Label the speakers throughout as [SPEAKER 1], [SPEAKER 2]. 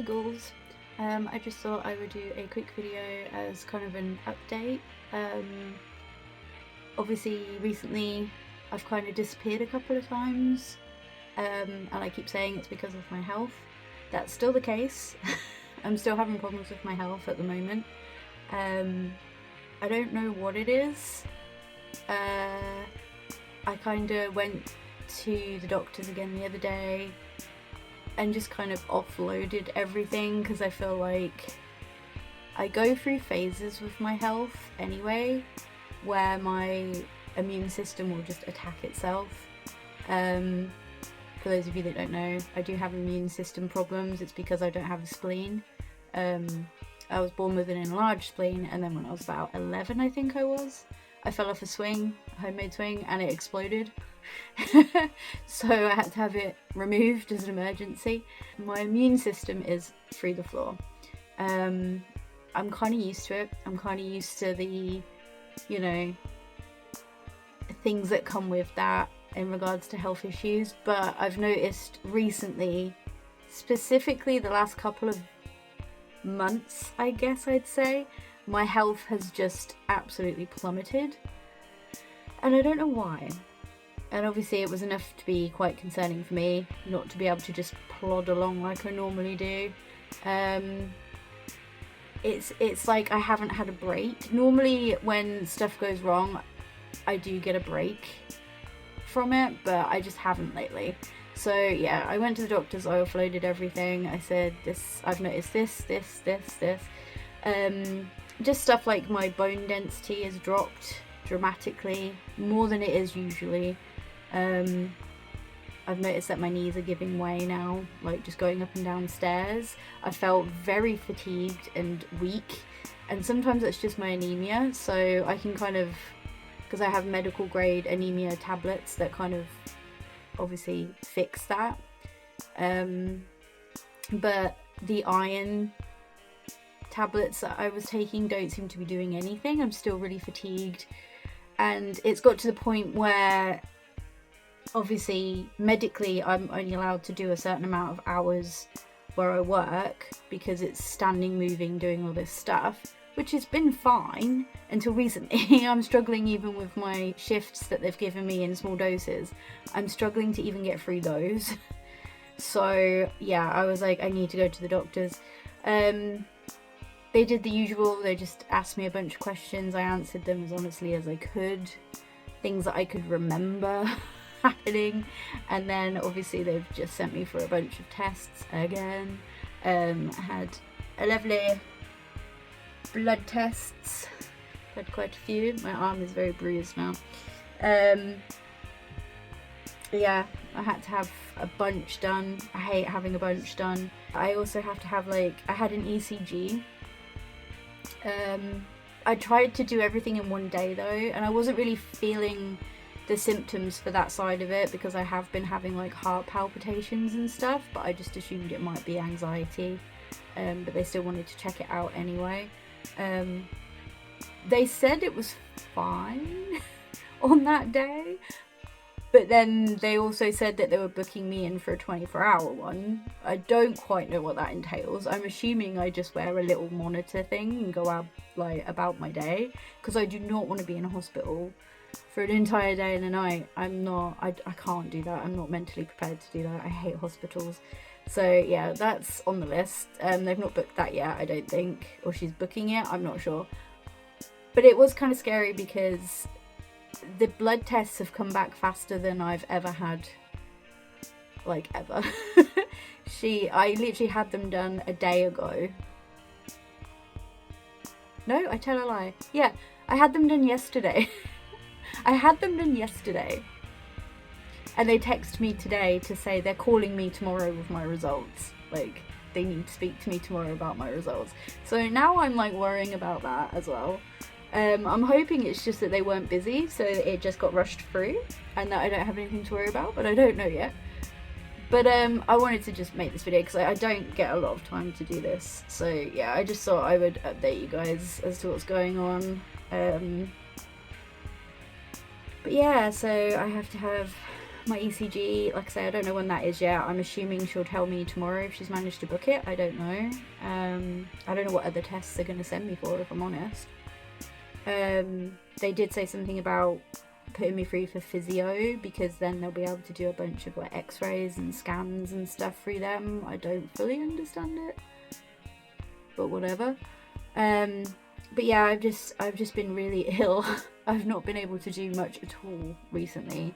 [SPEAKER 1] Hey girls, I just thought I would do a quick video as kind of an update. Obviously recently I've kind of disappeared a couple of times, and I keep saying it's because of my health. That's still the case. I'm still having problems with my health at the moment. I don't know what it is. I kind of went to the doctors again the other day and just kind of offloaded everything, because I feel like I go through phases with my health anyway where my immune system will just attack itself. For those of you that don't know, I do have immune system problems. It's because I don't have a spleen. I was born with an enlarged spleen, and then when I was about 11, I think I fell off a swing, a homemade swing, and it exploded. So I had to have it removed as an emergency. My immune system is through the floor. I'm kind of used to it. I'm kind of used to the, things that come with that in regards to health issues. But I've noticed recently, specifically the last couple of months, I guess I'd say, my health has just absolutely plummeted. And I don't know why. And obviously it was enough to be quite concerning for me not to be able to just plod along like I normally do. It's like I haven't had a break. Normally when stuff goes wrong, I do get a break from it, but I just haven't lately. So yeah, I went to the doctors, I offloaded everything. I said, I've noticed this. Just stuff like my bone density has dropped dramatically, more than it is usually. I've noticed that my knees are giving way now, like just going up and down stairs. I felt very fatigued and weak, and sometimes it's just my anemia, so I can kind of, because I have medical grade anemia tablets that kind of obviously fix that. But the iron tablets that I was taking don't seem to be doing anything. I'm still really fatigued, and it's got to the point where obviously medically I'm only allowed to do a certain amount of hours where I work, because it's standing, moving, doing all this stuff, which has been fine until recently. I'm struggling even with my shifts that they've given me in small doses. I'm struggling to even get through those. So yeah, I was like, I need to go to the doctors. They did the usual. They just asked me a bunch of questions. I answered them as honestly as I could, things that I could remember happening, and then obviously they've just sent me for a bunch of tests again. Had a lovely blood tests, had quite a few. My arm is very bruised now. Yeah, I had to have a bunch done. I hate having a bunch done. I also have to have, I had an ECG. I tried to do everything in one day though, and I wasn't really feeling the symptoms for that side of it, because I have been having heart palpitations and stuff, but I just assumed it might be anxiety. But they still wanted to check it out anyway. They said it was fine on that day, but then they also said that they were booking me in for a 24-hour one. I don't quite know what that entails. I'm assuming I just wear a little monitor thing and go out about my day, because I do not want to be in a hospital for an entire day and a night. I can't do that. I'm not mentally prepared to do that. I hate hospitals. So yeah, that's on the list. They've not booked that yet, I don't think, or she's booking it, I'm not sure. But it was kind of scary because the blood tests have come back faster than I've ever had, ever. I literally had them done a day ago. No, I tell a lie. Yeah, I had them done yesterday. I had them done yesterday. And they text me today to say they're calling me tomorrow with my results. They need to speak to me tomorrow about my results. So now I'm worrying about that as well. I'm hoping it's just that they weren't busy, so it just got rushed through, and that I don't have anything to worry about, but I don't know yet. But I wanted to just make this video because I don't get a lot of time to do this. So yeah, I just thought I would update you guys as to what's going on. But yeah, so I have to have my ECG. Like I say, I don't know when that is yet. I'm assuming she'll tell me tomorrow if she's managed to book it. I don't know. I don't know what other tests they're going to send me for, if I'm honest. They did say something about putting me through for physio, because then they'll be able to do a bunch of like x-rays and scans and stuff through them. I don't fully understand it, but whatever. But yeah, I've just been really ill. I've not been able to do much at all recently.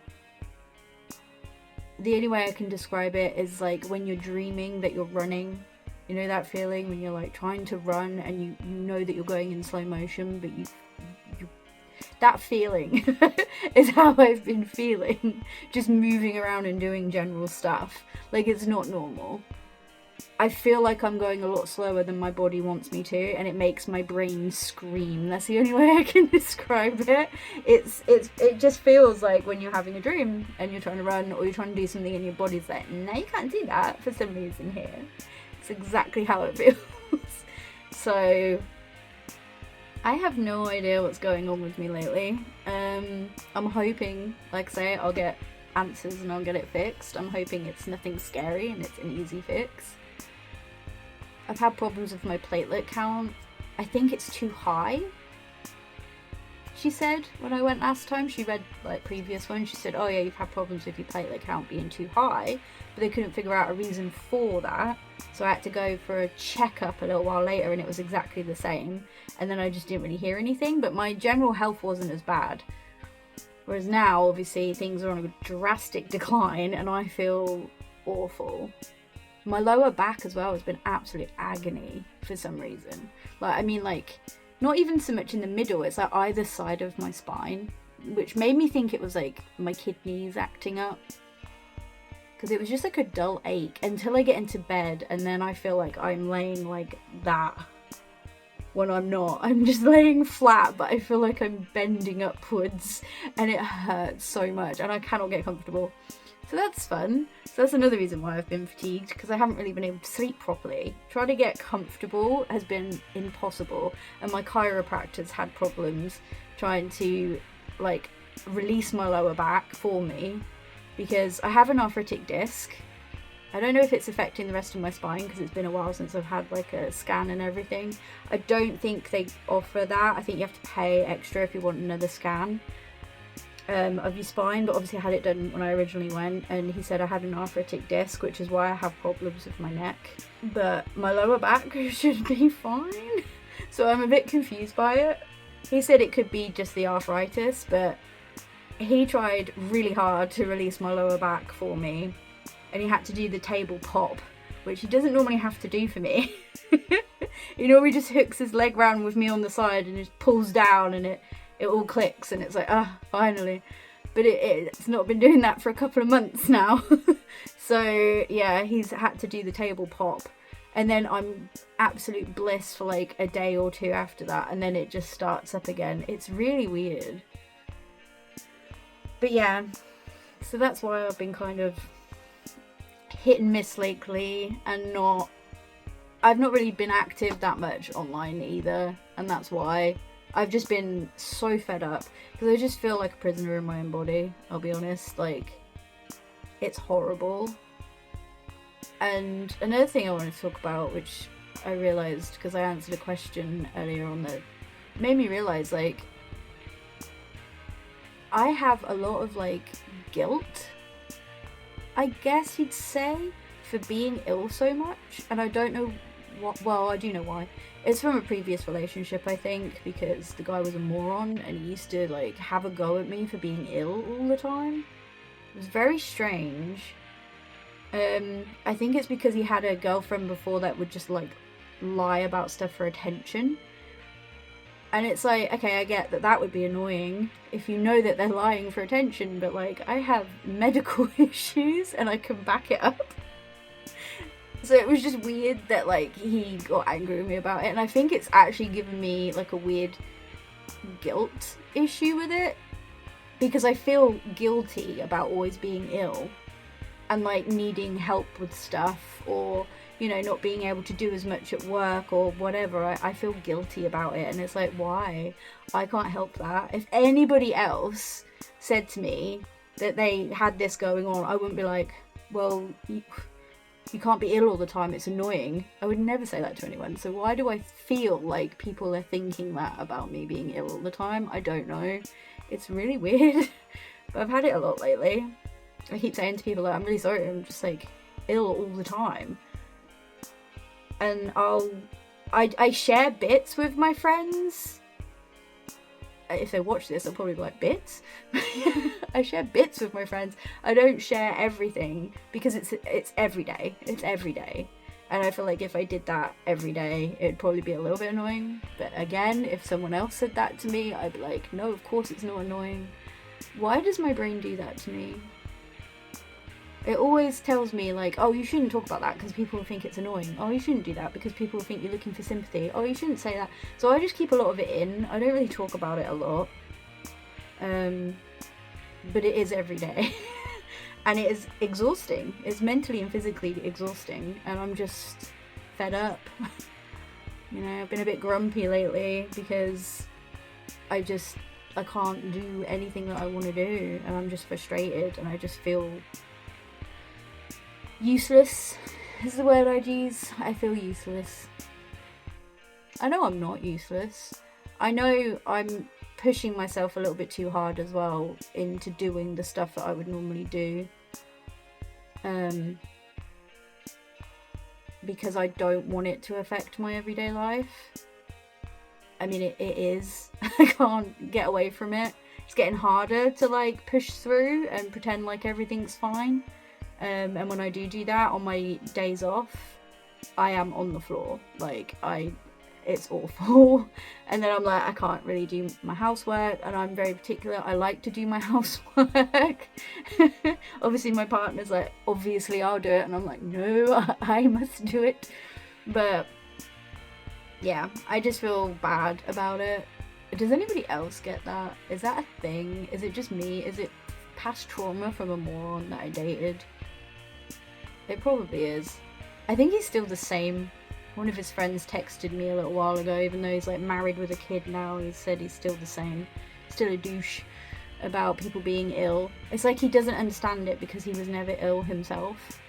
[SPEAKER 1] The only way I can describe it is like when you're dreaming that you're running. You know that feeling when you're like trying to run and you know that you're going in slow motion, but you that feeling is how I've been feeling, just moving around and doing general stuff. Like, it's not normal. I feel like I'm going a lot slower than my body wants me to, and it makes my brain scream. That's the only way I can describe it. It just feels like when you're having a dream and you're trying to run or you're trying to do something and your body's like, no, you can't do that for some reason here. It's exactly how it feels. So I have no idea what's going on with me lately. I'm hoping, like I say, I'll get answers and I'll get it fixed. I'm hoping it's nothing scary and it's an easy fix. I've had problems with my platelet count. I think it's too high, she said when I went last time. She read like previous ones. She said, oh yeah, you've had problems with your platelet count being too high, but they couldn't figure out a reason for that. So I had to go for a checkup a little while later and it was exactly the same. And then I just didn't really hear anything, but my general health wasn't as bad. Whereas now, obviously, things are on a drastic decline and I feel awful. My lower back as well has been absolute agony for some reason. Like, I mean, like, not even so much in the middle, it's like either side of my spine, which made me think it was like my kidneys acting up. Because it was just like a dull ache until I get into bed, and then I feel like I'm laying like that. When I'm not, I'm just laying flat, but I feel like I'm bending upwards and it hurts so much and I cannot get comfortable. So that's fun. So that's another reason why I've been fatigued, because I haven't really been able to sleep properly. Trying to get comfortable has been impossible, and my chiropractor's had problems trying to like release my lower back for me, because I have an arthritic disc. I don't know if it's affecting the rest of my spine because it's been a while since I've had like a scan and everything. I don't think they offer that. I think you have to pay extra if you want another scan of your spine, but obviously I had it done when I originally went, and he said I had an arthritic disc, which is why I have problems with my neck. But my lower back should be fine. So I'm a bit confused by it. He said it could be just the arthritis, but he tried really hard to release my lower back for me. And he had to do the table pop, which he doesn't normally have to do for me. He normally just hooks his leg round with me on the side and just pulls down and it all clicks and it's like, finally. But it's not been doing that for a couple of months now. So yeah, he's had to do the table pop. And then I'm absolute bliss for like a day or two after that. And then it just starts up again. It's really weird. But yeah, so that's why I've been kind of hit and miss lately, and I've not really been active that much online either, and that's why I've just been so fed up, because I just feel like a prisoner in my own body, I'll be honest. Like, it's horrible. And another thing I want to talk about, which I realised because I answered a question earlier on that made me realise, like, I have a lot of like guilt, I guess you'd say, for being ill so much. And I don't know what, well, I do know why. It's from a previous relationship, I think, because the guy was a moron and he used to like have a go at me for being ill all the time. It was very strange. I think it's because he had a girlfriend before that would just like lie about stuff for attention. And it's like, okay, I get that that would be annoying if you know that they're lying for attention, but like, I have medical issues and I can back it up. So it was just weird that like he got angry with me about it, and I think it's actually given me like a weird guilt issue with it, because I feel guilty about always being ill and like needing help with stuff, or you know, not being able to do as much at work or whatever. I feel guilty about it, and it's like, why? I can't help that. If anybody else said to me, that they had this going on, I wouldn't be like, well, you can't be ill all the time, it's annoying. I would never say that to anyone. So why do I feel like people are thinking that about me being ill all the time? I don't know. It's really weird. But I've had it a lot lately. I keep saying to people that I'm really sorry, I'm just like ill all the time. And I share bits with my friends. If they watch this, they'll probably be like, bits? I share bits with my friends. I don't share everything because it's every day. It's every day. And I feel like if I did that every day, it'd probably be a little bit annoying. But again, if someone else said that to me, I'd be like, no, of course it's not annoying. Why does my brain do that to me? It always tells me, like, oh, you shouldn't talk about that because people will think it's annoying. Oh, you shouldn't do that because people will think you're looking for sympathy. Oh, you shouldn't say that. So I just keep a lot of it in. I don't really talk about it a lot. But it is every day. And it is exhausting. It's mentally and physically exhausting. And I'm just fed up. You know, I've been a bit grumpy lately because I can't do anything that I want to do. And I'm just frustrated and I just feel useless is the word I'd use. I feel useless. I know I'm not useless. I know I'm pushing myself a little bit too hard as well into doing the stuff that I would normally do. Because I don't want it to affect my everyday life. I mean, it is. I can't get away from it. It's getting harder to like push through and pretend like everything's fine. And when I do that on my days off, I am on the floor. Like, it's awful. And then I'm like, I can't really do my housework, and I'm very particular. I like to do my housework. Obviously, my partner's like, obviously I'll do it. And I'm like, no, I must do it. But yeah, I just feel bad about it. Does anybody else get that? Is that a thing? Is it just me? Is it past trauma from a moron that I dated? It probably is. I think he's still the same. One of his friends texted me a little while ago, even though he's like married with a kid now, he said he's still the same. Still a douche about people being ill. It's like he doesn't understand it because he was never ill himself.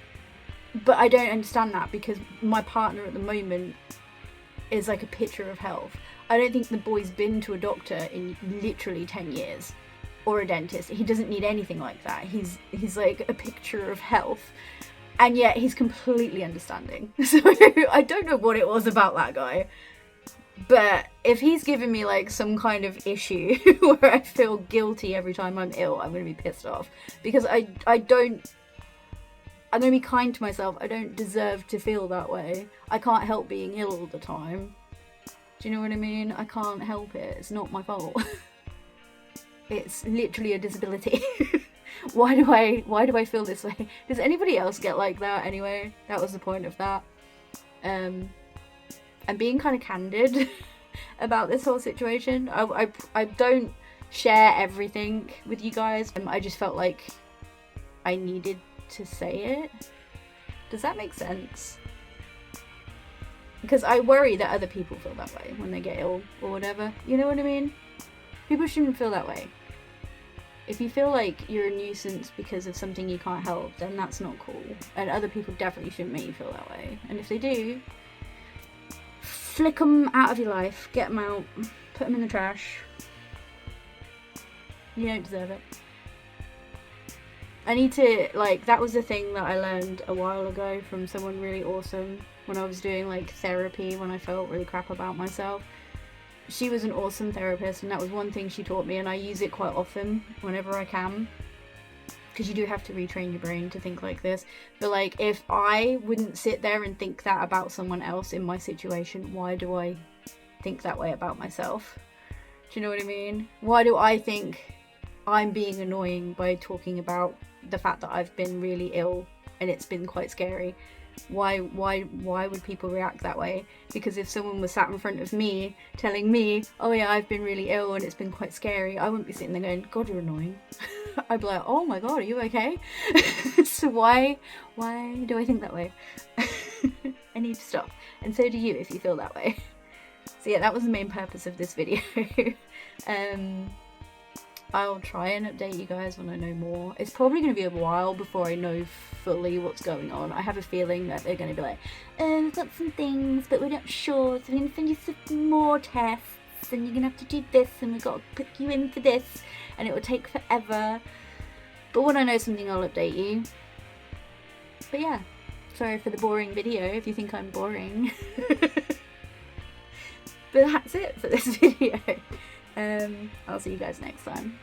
[SPEAKER 1] But I don't understand that because my partner at the moment is like a picture of health. I don't think the boy's been to a doctor in literally 10 years. Or a dentist. He doesn't need anything like that. He's like a picture of health. And yet he's completely understanding. So I don't know what it was about that guy. But if he's giving me like some kind of issue where I feel guilty every time I'm ill, I'm going to be pissed off. Because I'm going to be kind to myself. I don't deserve to feel that way. I can't help being ill all the time. Do you know what I mean? I can't help it. It's not my fault. It's literally a disability. Why do I feel this way? Does anybody else get like that anyway? That was the point of that. I'm being kind of candid about this whole situation. I don't share everything with you guys. I just felt like I needed to say it. Does that make sense? Because I worry that other people feel that way when they get ill or whatever. You know what I mean? People shouldn't feel that way. If you feel like you're a nuisance because of something you can't help, then that's not cool. And other people definitely shouldn't make you feel that way. And if they do, flick them out of your life. Get them out. Put them in the trash. You don't deserve it. I need to, like, that was the thing that I learned a while ago from someone really awesome when I was doing, like, therapy when I felt really crap about myself. She was an awesome therapist, and that was one thing she taught me, and I use it quite often whenever I can, because you do have to retrain your brain to think like this. But like, if I wouldn't sit there and think that about someone else in my situation, why do I think that way about myself? Do you know what I mean? Why do I think I'm being annoying by talking about the fact that I've been really ill and it's been quite scary? Why would people react that way? Because if someone was sat in front of me telling me, oh yeah, I've been really ill and it's been quite scary, I wouldn't be sitting there going, God, you're annoying. I'd be like, oh my God, are you okay? So why do I think that way? I need to stop. And so do you if you feel that way. So yeah, that was the main purpose of this video. I'll try and update you guys when I know more. It's probably going to be a while before I know fully what's going on. I have a feeling that they're going to be like, we've got some things, but we're not sure, so we're going to send you some more tests, and you're going to have to do this, and we've got to put you in for this, and it will take forever. But when I know something, I'll update you. But yeah, sorry for the boring video if you think I'm boring. But that's it for this video. I'll see you guys next time.